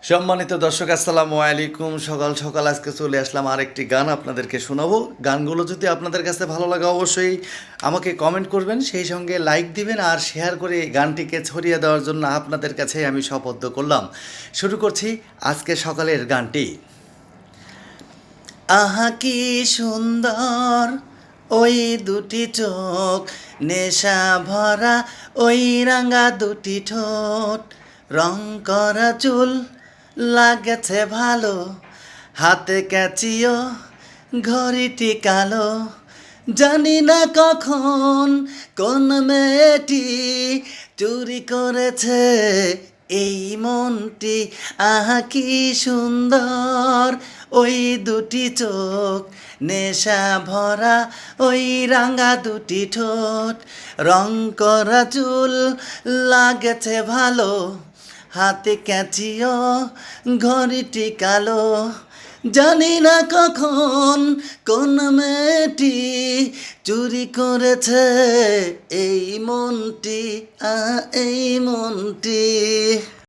সম্মানিত দর্শক আসসালামু আলাইকুম। সকাল সকাল আজকে চলে আসলাম আরেকটি গান আপনাদেরকে শোনাবো। গানগুলো যদি আপনাদের কাছে ভালো লাগে অবশ্যই আমাকে কমেন্ট করবেন, সেই সঙ্গে লাইক দিবেন আর শেয়ার করে গানটিকে ছড়িয়ে দেওয়ার জন্য আপনাদের কাছে আমি শপথ করলাম। শুরু করছি আজকে সকালের গানটি। আহা কি সুন্দর ওই দুটি চোখ, নেশা ভরা ওই রাঙা দুটি ঠোঁট, রং করা চুল লাগেছে ভালো, হাতে ক্যাচিও ঘড়িটি কালো। জানি না কখন কোন মেয়েটি চুরি করেছে এই মনটি। আহা কি সুন্দর ওই দুটি চোখ, নেশা ভরা ওই রাঙা দুটি ঠোঁট, রং করা চুল লাগেছে ভালো, হাতে ক্যাচিও ঘড়িটি কালো। জানি না কখন কোন মেয়েটি চুরি করেছে এই মনটি, এই মনটি।